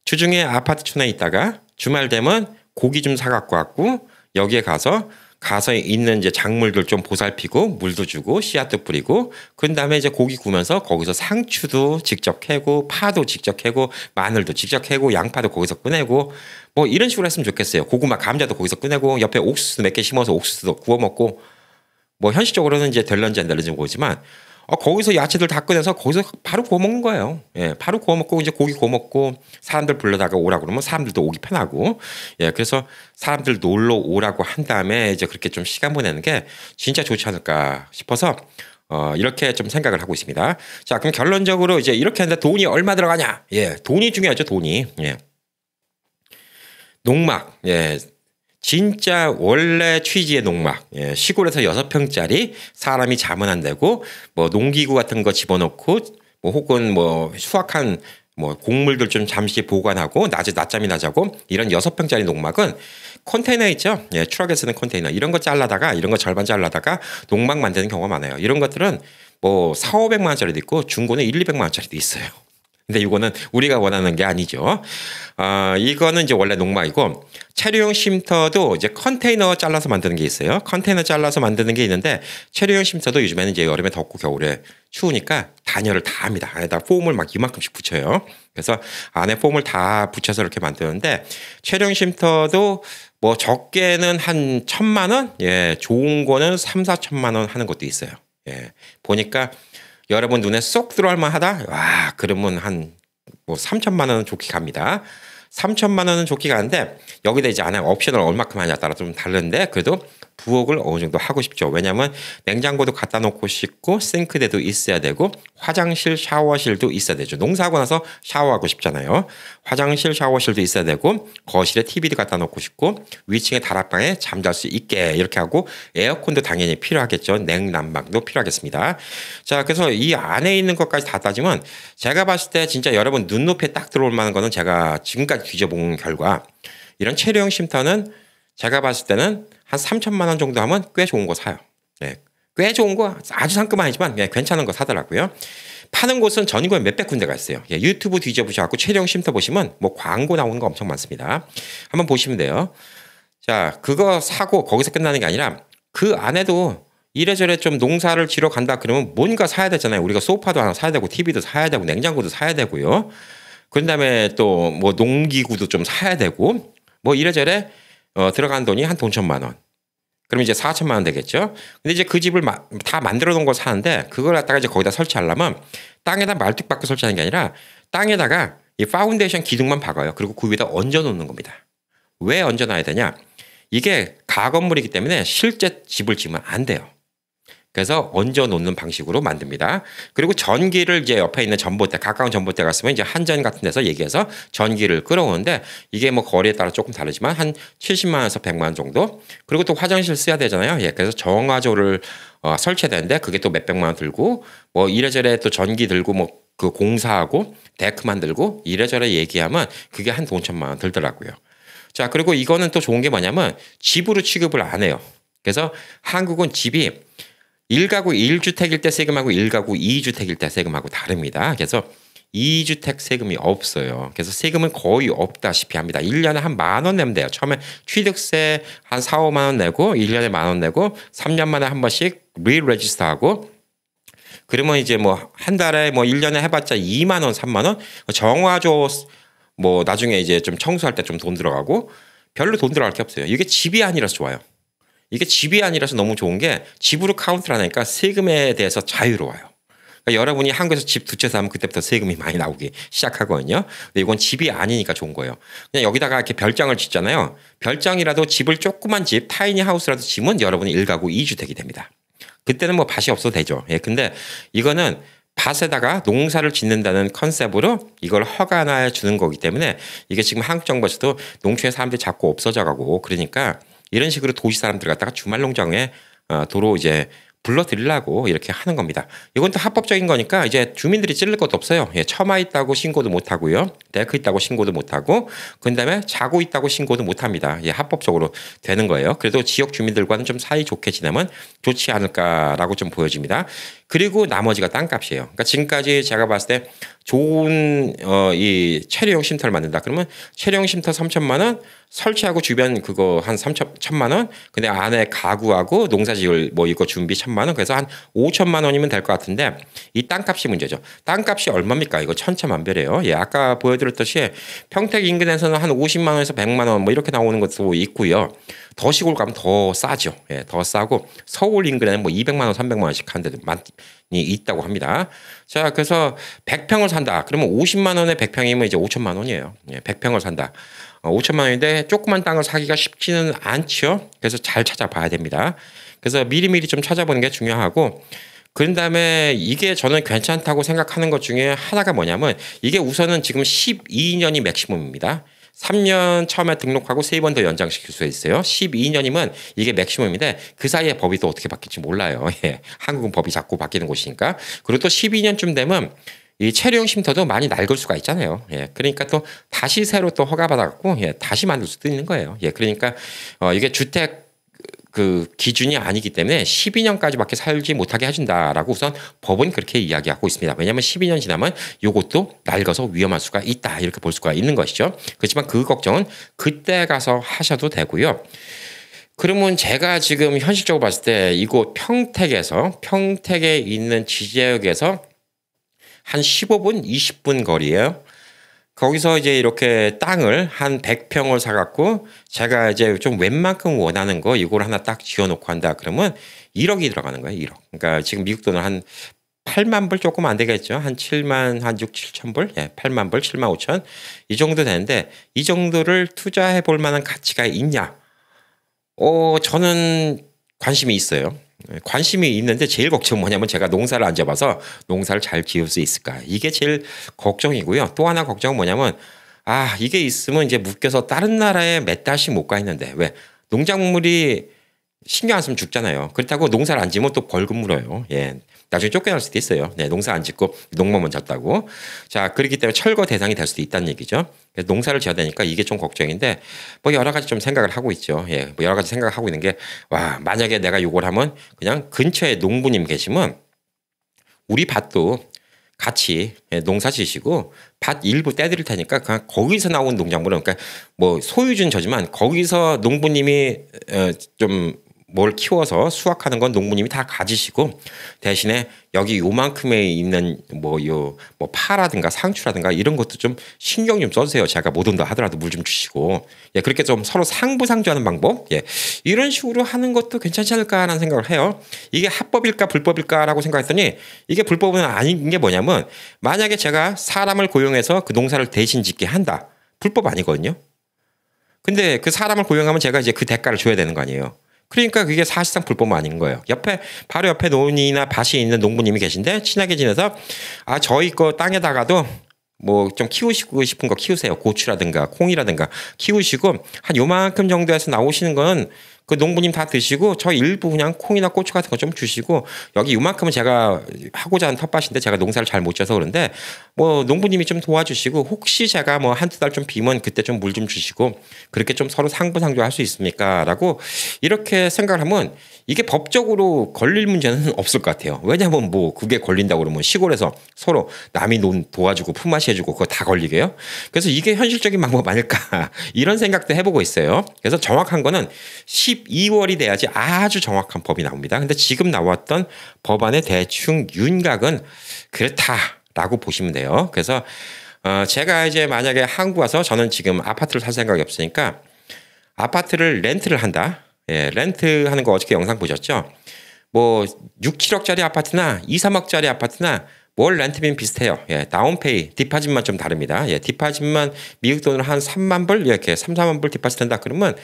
주중에 아파트촌에 있다가 주말 되면 고기 좀 사갖고 왔고, 여기에 가서 있는 이제 작물들 좀 보살피고, 물도 주고, 씨앗도 뿌리고, 그 다음에 이제 고기 구우면서 거기서 상추도 직접 캐고, 파도 직접 캐고, 마늘도 직접 캐고, 양파도 거기서 꺼내고, 뭐 이런 식으로 했으면 좋겠어요. 고구마, 감자도 거기서 꺼내고, 옆에 옥수수 몇 개 심어서 옥수수도 구워 먹고, 뭐 현실적으로는 이제 될런지 안 될런지 모르지만, 거기서 야채들 다 꺼내서 거기서 바로 구워 먹는 거예요. 예, 바로 구워 먹고 이제 고기 구워 먹고, 사람들 불러다가 오라고 그러면 사람들도 오기 편하고, 예, 그래서 사람들 놀러 오라고 한 다음에 이제 그렇게 좀 시간 보내는 게 진짜 좋지 않을까 싶어서 이렇게 좀 생각을 하고 있습니다. 자, 그럼 결론적으로 이제 이렇게 하는데 돈이 얼마 들어가냐? 예, 돈이 중요하죠, 돈이. 예. 농막, 예. 진짜 원래 취지의 농막, 예, 시골에서 6평짜리 사람이 자면 안 되고, 뭐 농기구 같은 거 집어넣고, 뭐 혹은 뭐 수확한 뭐 곡물들 좀 잠시 보관하고 낮잠이나 자고, 이런 6평짜리 농막은 컨테이너 있죠. 예, 트럭에 쓰는 컨테이너, 이런 거 잘라다가, 이런 거 절반 잘라다가 농막 만드는 경우가 많아요. 이런 것들은 뭐 4,500만 원짜리도 있고 중고는 1,200만 원짜리도 있어요. 근데 이거는 우리가 원하는 게 아니죠. 이거는 이제 원래 농막이고, 체류용 쉼터도 이제 컨테이너 잘라서 만드는 게 있어요. 컨테이너 잘라서 만드는 게 있는데, 체류용 쉼터도 요즘에는 이제 여름에 덥고 겨울에 추우니까 단열을 다 합니다. 안에다 폼을 막 이만큼씩 붙여요. 그래서 안에 폼을 다 붙여서 이렇게 만드는데, 체류용 쉼터도 뭐 적게는 한 1,000만 원, 예, 좋은 거는 3,4천만 원 하는 것도 있어요. 예, 보니까 여러분 눈에 쏙 들어올 만하다? 와, 그러면 한 뭐 3천만 원은 좋게 갑니다. 3천만 원은 좋게 가는데, 여기다 이제 안에 옵션을 얼마큼 하냐에 따라 좀 다른데, 그래도 부엌을 어느 정도 하고 싶죠. 왜냐하면 냉장고도 갖다 놓고 싶고, 싱크대도 있어야 되고, 화장실, 샤워실도 있어야 되죠. 농사하고 나서 샤워하고 싶잖아요. 화장실, 샤워실도 있어야 되고, 거실에 TV도 갖다 놓고 싶고, 위층에 다락방에 잠잘 수 있게 이렇게 하고, 에어컨도 당연히 필요하겠죠. 냉난방도 필요하겠습니다. 자, 그래서 이 안에 있는 것까지 다 따지면, 제가 봤을 때 진짜 여러분 눈높이에 딱 들어올 만한 거는, 제가 지금까지 뒤져본 결과, 이런 체류용 쉼터는 제가 봤을 때는 한 3천만 원 정도 하면 꽤 좋은 거 사요. 네. 꽤 좋은 거, 아주 상급 아니지만 괜찮은 거 사더라고요. 파는 곳은 전국에 몇백 군데가 있어요. 예, 유튜브 뒤져보셔서 체류용 쉼터 보시면 뭐 광고 나오는 거 엄청 많습니다. 한번 보시면 돼요. 자, 그거 사고 거기서 끝나는 게 아니라, 그 안에도 이래저래 좀 농사를 지러 간다 그러면 뭔가 사야 되잖아요. 우리가 소파도 하나 사야 되고, TV도 사야 되고, 냉장고도 사야 되고요. 그 다음에 또 뭐 농기구도 좀 사야 되고, 뭐 이래저래 들어간 돈이 한 돈 1,000만 원. 그럼 이제 4천만 원 되겠죠. 근데 이제 그 집을 다 만들어 놓은 걸 사는데, 그걸 갖다가 이제 거기다 설치하려면 땅에다 말뚝 박고 설치하는 게 아니라, 땅에다가 이 파운데이션 기둥만 박아요. 그리고 그 위에다 얹어 놓는 겁니다. 왜 얹어 놔야 되냐? 이게 가건물이기 때문에 실제 집을 지으면 안 돼요. 그래서 얹어 놓는 방식으로 만듭니다. 그리고 전기를 이제 옆에 있는 전봇대, 가까운 전봇대 갔으면 이제 한전 같은 데서 얘기해서 전기를 끌어오는데, 이게 뭐 거리에 따라 조금 다르지만 한 70만 원에서 100만 원 정도. 그리고 또 화장실 써야 되잖아요. 예, 그래서 정화조를 설치해야 되는데, 그게 또 몇백만 원 들고, 뭐 이래저래 또 전기 들고, 뭐 그 공사하고 데크 만들고 이래저래 얘기하면 그게 한 돈 1,000만 원 들더라고요. 자, 그리고 이거는 또 좋은 게 뭐냐면 집으로 취급을 안 해요. 그래서 한국은 집이 1가구 1주택일 때 세금하고 1가구 2주택일 때 세금하고 다릅니다. 그래서 2주택 세금이 없어요. 그래서 세금은 거의 없다시피 합니다. 1년에 한 10,000원 내면 돼요. 처음에 취득세 한 4, 5만 원 내고 1년에 10,000원 내고 3년 만에 한 번씩 리레지스터 하고 그러면 이제 뭐 한 달에 뭐 1년에 해봤자 2만 원, 3만 원 정화조 뭐 나중에 이제 좀 청소할 때 좀 돈 들어가고 별로 돈 들어갈 게 없어요. 이게 집이 아니라서 좋아요. 이게 집이 아니라서 너무 좋은 게 집으로 카운트를 하니까 세금에 대해서 자유로워요. 그러니까 여러분이 한국에서 집 두 채 사면 그때부터 세금이 많이 나오기 시작하거든요. 근데 이건 집이 아니니까 좋은 거예요. 그냥 여기다가 이렇게 별장을 짓잖아요. 별장이라도 집을 조그만 집, 타이니 하우스라도 지면 여러분이 1가구 2주택이 됩니다. 그때는 뭐 밭이 없어도 되죠. 예, 근데 이거는 밭에다가 농사를 짓는다는 컨셉으로 이걸 허가나 주는 거기 때문에 이게 지금 한국 정부에서도 농촌의 사람들이 자꾸 없어져 가고 그러니까 이런 식으로 도시 사람들 갖다가 주말 농장에 도로 이제 불러들이려고 이렇게 하는 겁니다. 이건 또 합법적인 거니까 이제 주민들이 찔릴 것도 없어요. 예, 처마 있다고 신고도 못 하고요. 데크 있다고 신고도 못 하고 그다음에 자고 있다고 신고도 못 합니다. 예, 합법적으로 되는 거예요. 그래도 지역 주민들과는 좀 사이 좋게 지내면 좋지 않을까라고 좀 보여집니다. 그리고 나머지가 땅값이에요. 그러니까 지금까지 제가 봤을 때 좋은 이 체류용 쉼터를 만든다. 그러면 체류용 쉼터 3,000만 원, 설치하고 주변 그거 한 1,000만 원, 근데 안에 가구하고 농사지을 뭐 이거 준비 1,000만 원, 그래서 한 5천만 원이면 될 것 같은데 이 땅값이 문제죠. 땅값이 얼마입니까? 이거 천차만별이에요. 예, 아까 보여드렸듯이 평택 인근에서는 한 50만 원에서 100만 원 뭐 이렇게 나오는 것도 있고요. 더 시골 가면 더 싸죠. 예, 더 싸고 서울 인근에는 뭐 200만 원, 300만 원씩 한 데도 많이 있다고 합니다. 자, 그래서 100평을 산다. 그러면 50만 원에 100평이면 이제 5천만 원이에요. 예, 100평을 산다. 5천만 원인데 조그만 땅을 사기가 쉽지는 않죠. 그래서 잘 찾아봐야 됩니다. 그래서 미리미리 좀 찾아보는 게 중요하고 그런 다음에 이게 저는 괜찮다고 생각하는 것 중에 하나가 뭐냐면 이게 우선은 지금 12년이 맥시멈입니다. 3년 처음에 등록하고 3번 더 연장시킬 수 있어요. 12년이면 이게 맥시멈인데 그 사이에 법이 또 어떻게 바뀔지 몰라요. 예. 한국은 법이 자꾸 바뀌는 곳이니까. 그리고 또 12년쯤 되면 이 체류용 쉼터도 많이 낡을 수가 있잖아요. 예. 그러니까 또 다시 새로 또 허가받아갖고 예. 다시 만들 수도 있는 거예요. 예. 그러니까 이게 주택 그 기준이 아니기 때문에 12년까지밖에 살지 못하게 해준다라고 우선 법은 그렇게 이야기하고 있습니다. 왜냐하면 12년 지나면 이것도 낡아서 위험할 수가 있다 이렇게 볼 수가 있는 것이죠. 그렇지만 그 걱정은 그때 가서 하셔도 되고요. 그러면 제가 지금 현실적으로 봤을 때 이곳 평택에 있는 지역에서 한 15분, 20분 거리예요. 거기서 이제 이렇게 땅을 한 100평을 사갖고 제가 이제 좀 웬만큼 원하는 거 이걸 하나 딱 지어놓고 한다 그러면 1억이 들어가는 거예요. 1억. 그러니까 지금 미국 돈은 한 8만 불 조금 안 되겠죠. 한 7만, 한 6, 7천 불? 예, 8만 불, 7만 5천. 이 정도 되는데 이 정도를 투자해 볼 만한 가치가 있냐? 저는 관심이 있어요. 관심이 있는데 제일 걱정은 뭐냐면 제가 농사를 안 지어봐서 농사를 잘 지을 수 있을까 이게 제일 걱정이고요. 또 하나 걱정은 뭐냐면 이게 있으면 이제 묶여서 다른 나라에 몇 달씩 못 가 있는데 왜 농작물이 신경 안 쓰면 죽잖아요. 그렇다고 농사를 안 지면 또 벌금 물어요. 예. 나중에 쫓겨날 수도 있어요. 네, 농사 안 짓고 농법만 졌다고. 자, 그렇기 때문에 철거 대상이 될 수도 있다는 얘기죠. 그래서 농사를 지어야 되니까 이게 좀 걱정인데 뭐 여러 가지 좀 생각을 하고 있죠. 예, 뭐 여러 가지 생각을 하고 있는 게 만약에 내가 요걸 하면 그냥 근처에 농부님 계시면 우리 밭도 같이 농사 지시고 밭 일부 떼드릴 테니까 그냥 거기서 나온 농작물은 그러니까 뭐 소유주는 저지만 거기서 농부님이 좀 뭘 키워서 수확하는 건 농부님이 다 가지시고 대신에 여기 요만큼에 있는 뭐 파라든가 상추라든가 이런 것도 좀 신경 좀 써주세요. 제가 못 온다 하더라도 물 좀 주시고 예 그렇게 좀 서로 상부상조하는 방법 예 이런 식으로 하는 것도 괜찮지 않을까라는 생각을 해요. 이게 합법일까 불법일까라고 생각했더니 이게 불법은 아닌 게 뭐냐면 만약에 제가 사람을 고용해서 그 농사를 대신 짓게 한다 불법 아니거든요. 근데 그 사람을 고용하면 제가 이제 그 대가를 줘야 되는 거 아니에요. 그러니까 그게 사실상 불법은 아닌 거예요. 바로 옆에 논이나 밭이 있는 농부님이 계신데 친하게 지내서 저희 거 땅에다가도 뭐 좀 키우시고 싶은 거 키우세요. 고추라든가 콩이라든가 키우시고 한 요만큼 정도에서 나오시는 건 그 농부님 다 드시고 저 일부 그냥 콩이나 고추 같은 거 좀 주시고 여기 이만큼은 제가 하고자 하는 텃밭인데 제가 농사를 잘 못 지어서 그런데 뭐 농부님이 좀 도와주시고 혹시 제가 뭐 한두 달 좀 비면 그때 좀 물 좀 주시고 그렇게 좀 서로 상부상조할 수 있습니까? 라고 이렇게 생각을 하면 이게 법적으로 걸릴 문제는 없을 것 같아요. 왜냐하면 뭐 그게 걸린다고 그러면 시골에서 서로 남이 도와주고 품앗이 해주고 그거 다 걸리게요. 그래서 이게 현실적인 방법 아닐까 이런 생각도 해보고 있어요. 그래서 정확한 거는 12월이 돼야지 아주 정확한 법이 나옵니다. 근데 지금 나왔던 법안의 대충 윤곽은 그렇다라고 보시면 돼요. 그래서 제가 이제 만약에 한국 와서 저는 지금 아파트를 살 생각이 없으니까 아파트를 렌트를 한다. 예, 렌트 하는 거 어저께 영상 보셨죠? 뭐 6, 7억짜리 아파트나 2, 3억짜리 아파트나 월 렌트비는 비슷해요. 예, 다운페이, 디파짓만 좀 다릅니다. 예, 디파짓만 미국 돈으로 한 3만 불 이렇게 3, 4만 불 디파짓 한다 그러면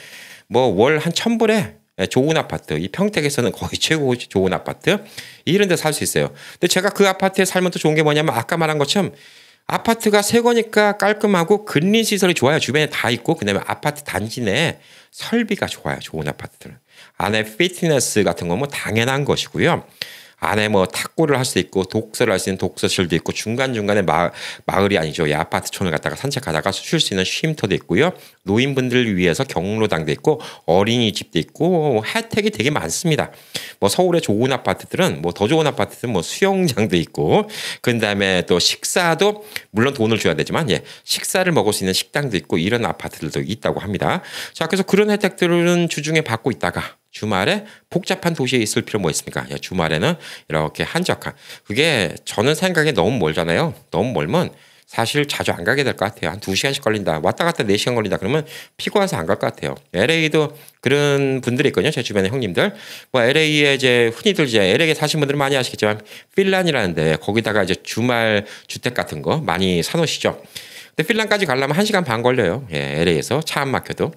뭐 월 한 1,000불에 좋은 아파트, 이 평택에서는 거의 최고 좋은 아파트 이런 데 살 수 있어요. 근데 제가 그 아파트에 살면 또 좋은 게 뭐냐면 아까 말한 것처럼 아파트가 새 거니까 깔끔하고 근린 시설이 좋아요. 주변에 다 있고 그다음에 아파트 단지 내에 설비가 좋아요. 좋은 아파트들은. 안에 피트니스 같은 건 뭐 당연한 것이고요. 안에 뭐 탁구를 할 수 있고 독서를 할 수 있는 독서실도 있고 중간중간에 마을이 아니죠. 이 아파트촌을 갔다가 산책하다가 쉴 수 있는 쉼터도 있고요. 노인분들을 위해서 경로당도 있고 어린이집도 있고 혜택이 되게 많습니다. 뭐 서울의 좋은 아파트들은 뭐 더 좋은 아파트들은 뭐 수영장도 있고 그다음에 또 식사도 물론 돈을 줘야 되지만 예, 식사를 먹을 수 있는 식당도 있고 이런 아파트들도 있다고 합니다. 자, 그래서 그런 혜택들은 주중에 받고 있다가 주말에 복잡한 도시에 있을 필요 뭐 있습니까? 주말에는 이렇게 한적한. 그게 저는 생각에 너무 멀잖아요. 너무 멀면 사실 자주 안 가게 될 것 같아요. 한 2시간씩 걸린다. 왔다 갔다 4시간 걸린다. 그러면 피곤해서 안 갈 것 같아요. LA도 그런 분들이 있거든요. 제 주변에 형님들. 뭐 LA에 이제 흔히들 이제 LA에 사신 분들은 많이 아시겠지만 필란이라는데 거기다가 이제 주말 주택 같은 거 많이 사놓으시죠. 근데 필란까지 가려면 1시간 반 걸려요. 예, LA에서 차 안 막혀도.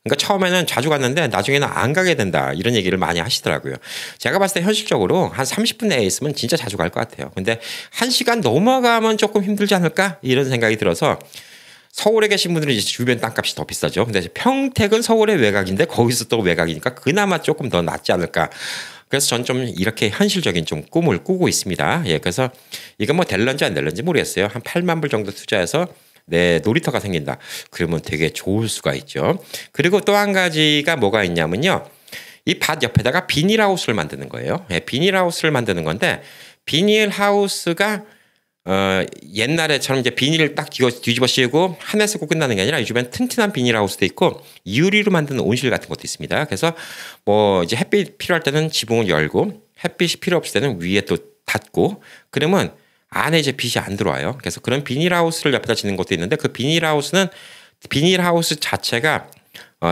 그러니까 처음에는 자주 갔는데 나중에는 안 가게 된다 이런 얘기를 많이 하시더라고요. 제가 봤을 때 현실적으로 한 30분 내에 있으면 진짜 자주 갈 것 같아요. 근데 1시간 넘어가면 조금 힘들지 않을까 이런 생각이 들어서 서울에 계신 분들은 이제 주변 땅값이 더 비싸죠. 근데 평택은 서울의 외곽인데 거기서 또 외곽이니까 그나마 조금 더 낫지 않을까. 그래서 전 좀 이렇게 현실적인 좀 꿈을 꾸고 있습니다. 예, 그래서 이건 뭐 될런지 안 될런지 모르겠어요. 한 8만 불 정도 투자해서 내 놀이터가 생긴다. 그러면 되게 좋을 수가 있죠. 그리고 또 한 가지가 뭐가 있냐면요. 이 밭 옆에다가 비닐하우스를 만드는 거예요. 예, 비닐하우스를 만드는 건데 비닐하우스가 옛날에처럼 이제 비닐을 딱 뒤집어 씌우고 하나 쓰고 끝나는 게 아니라 요즘엔 튼튼한 비닐하우스도 있고 유리로 만드는 온실 같은 것도 있습니다. 그래서 뭐 이제 햇빛 필요할 때는 지붕을 열고 햇빛이 필요 없을 때는 위에 또 닫고 그러면 안에 이제 빛이 안 들어와요. 그래서 그런 비닐하우스를 옆에다 짓는 것도 있는데 그 비닐하우스 자체가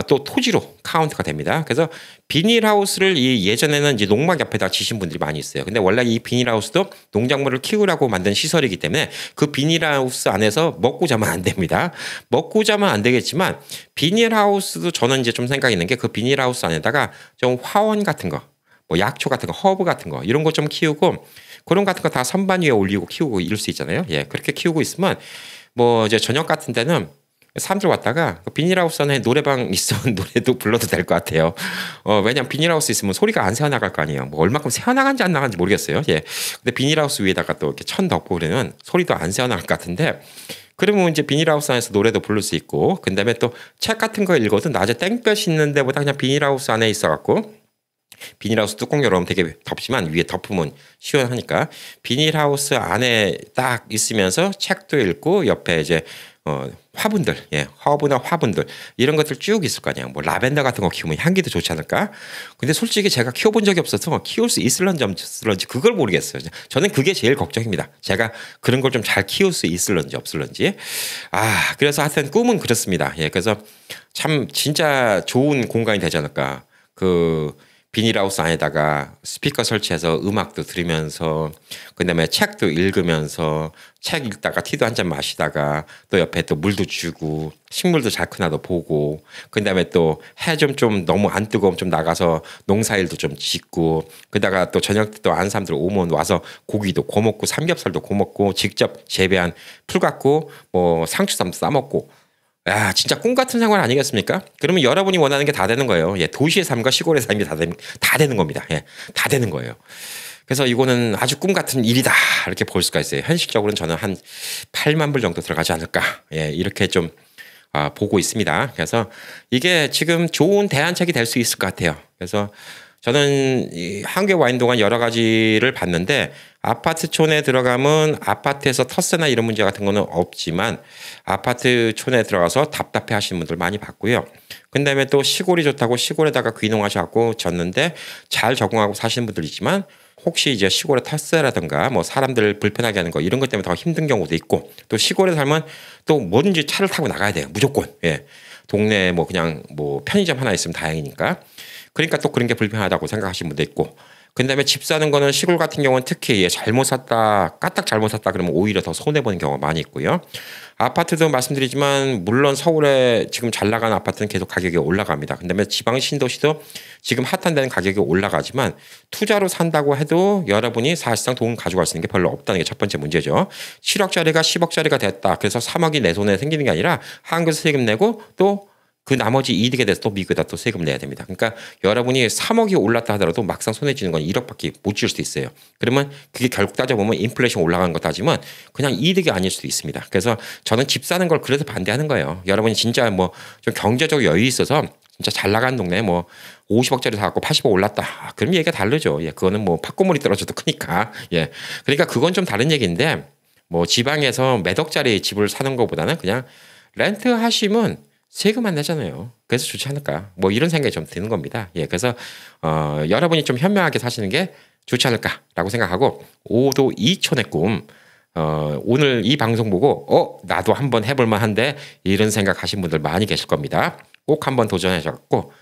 또 토지로 카운트가 됩니다. 그래서 비닐하우스를 예전에는 이제 농막 옆에다 지신 분들이 많이 있어요. 근데 원래 이 비닐하우스도 농작물을 키우라고 만든 시설이기 때문에 그 비닐하우스 안에서 먹고 자면 안 됩니다. 먹고 자면 안 되겠지만 비닐하우스도 저는 이제 좀 생각이 있는 게 그 비닐하우스 안에다가 좀 화원 같은 거, 뭐 약초 같은 거, 허브 같은 거 이런 거 좀 키우고 그런 같은 거 다 선반 위에 올리고 키우고 이럴 수 있잖아요. 예, 그렇게 키우고 있으면 뭐 이제 저녁 같은 때는 사람들 왔다가 비닐하우스 안에 노래방 있으면 노래도 불러도 될 것 같아요. 왜냐면 비닐하우스 있으면 소리가 안 새어나갈 거 아니에요. 뭐 얼마큼 새어나간지 안 나간지 모르겠어요. 예. 근데 비닐하우스 위에다가 또 이렇게 천 덮고 그러면 소리도 안 새어나갈 것 같은데 그러면 이제 비닐하우스 안에서 노래도 부를 수 있고 그다음에 또 책 같은 거 읽어도 낮에 땡볕 있는 데보다 그냥 비닐하우스 안에 있어갖고 비닐하우스 뚜껑 열어보면 되게 덥지만 위에 덮으면 시원하니까 비닐하우스 안에 딱 있으면서 책도 읽고 옆에 이제 화분들, 예, 허브나 화분들 이런 것들 쭉 있을 거 아니에요. 뭐 라벤더 같은 거 키우면 향기도 좋지 않을까? 근데 솔직히 제가 키워본 적이 없어서 키울 수 있을런지 없을런지 그걸 모르겠어요. 저는 그게 제일 걱정입니다. 제가 그런 걸 좀 잘 키울 수 있을런지 없을런지. 그래서 하여튼 꿈은 그렇습니다. 예, 그래서 참 진짜 좋은 공간이 되지 않을까. 비닐하우스 안에다가 스피커 설치해서 음악도 들으면서 그다음에 책도 읽으면서 책 읽다가 티도 한 잔 마시다가 또 옆에 또 물도 주고 식물도 잘 크나도 보고 그다음에 또 해 좀 너무 안 뜨거우면 좀 나가서 농사일도 좀 짓고 그다가 또 저녁 때 또 아는 사람들 오면 와서 고기도 구워 먹고 삼겹살도 구워 먹고 직접 재배한 풀 갖고 뭐 상추쌈도 싸 먹고 야, 진짜 꿈 같은 생활 아니겠습니까? 그러면 여러분이 원하는 게 다 되는 거예요. 예, 도시의 삶과 시골의 삶이 다 되는 겁니다. 예, 다 되는 거예요. 그래서 이거는 아주 꿈 같은 일이다. 이렇게 볼 수가 있어요. 현실적으로는 저는 한 8만 불 정도 들어가지 않을까. 예, 이렇게 좀 보고 있습니다. 그래서 이게 지금 좋은 대안책이 될 수 있을 것 같아요. 그래서 저는 한국에 와 있는 동안 여러 가지를 봤는데 아파트촌에 들어가면 아파트에서 텃세나 이런 문제 같은 거는 없지만 아파트촌에 들어가서 답답해 하시는 분들 많이 봤고요. 그다음에 또 시골이 좋다고 시골에다가 귀농하셔갖고 졌는데 잘 적응하고 사시는 분들 있지만 혹시 이제 시골에 텃세라든가 뭐 사람들 불편하게 하는 거 이런 것 때문에 더 힘든 경우도 있고 또 시골에 살면 또 뭐든지 차를 타고 나가야 돼요. 무조건. 예. 동네에 뭐 그냥 뭐 편의점 하나 있으면 다행이니까. 그러니까 또 그런 게 불편하다고 생각하시는 분도 있고. 그다음에 집 사는 거는 시골 같은 경우는 특히 잘못 샀다, 까딱 잘못 샀다 그러면 오히려 더 손해보는 경우가 많이 있고요. 아파트도 말씀드리지만 물론 서울에 지금 잘 나가는 아파트는 계속 가격이 올라갑니다. 그다음에 지방 신도시도 지금 핫한 데는 가격이 올라가지만 투자로 산다고 해도 여러분이 사실상 돈 가져갈 수 있는 게 별로 없다는 게 첫 번째 문제죠. 7억짜리가 10억짜리가 됐다. 그래서 3억이 내 손에 생기는 게 아니라 한국에서 세금 내고 또 그 나머지 이득에 대해서 또 미국에다 또 세금을 내야 됩니다. 그러니까 여러분이 3억이 올랐다 하더라도 막상 손에 쥐는 건 1억밖에 못 줄 수도 있어요. 그러면 그게 결국 따져보면 인플레이션 올라가는 거 따지면 그냥 이득이 아닐 수도 있습니다. 그래서 저는 집 사는 걸 그래서 반대하는 거예요. 여러분이 진짜 뭐 좀 경제적 여유 있어서 진짜 잘 나가는 동네 뭐 50억짜리 사갖고 80억 올랐다. 그럼 얘기가 다르죠. 예, 그거는 뭐 팥고물이 떨어져도 크니까. 예, 그러니까 그건 좀 다른 얘기인데 뭐 지방에서 몇 억짜리 집을 사는 것보다는 그냥 렌트 하시면 세금 안 내잖아요. 그래서 좋지 않을까. 뭐 이런 생각이 좀 드는 겁니다. 예, 그래서 여러분이 좀 현명하게 사시는 게 좋지 않을까라고 생각하고 5도 2촌의 꿈. 오늘 이 방송 보고 나도 한번 해볼 만한데 이런 생각하신 분들 많이 계실 겁니다. 꼭 한번 도전하셔갖고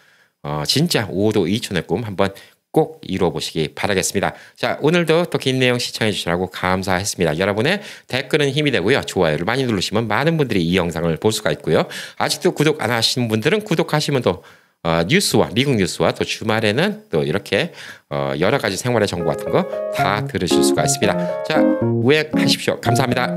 진짜 5도 2촌의 꿈 한번 꼭 이루어 보시기 바라겠습니다. 자, 오늘도 또 긴 내용 시청해 주시라고 감사했습니다. 여러분의 댓글은 힘이 되고요. 좋아요를 많이 누르시면 많은 분들이 이 영상을 볼 수가 있고요. 아직도 구독 안 하신 분들은 구독하시면 또 뉴스와 미국 뉴스와 또 주말에는 또 이렇게 여러 가지 생활의 정보 같은 거 다 들으실 수가 있습니다. 자, 우행하십시오. 감사합니다.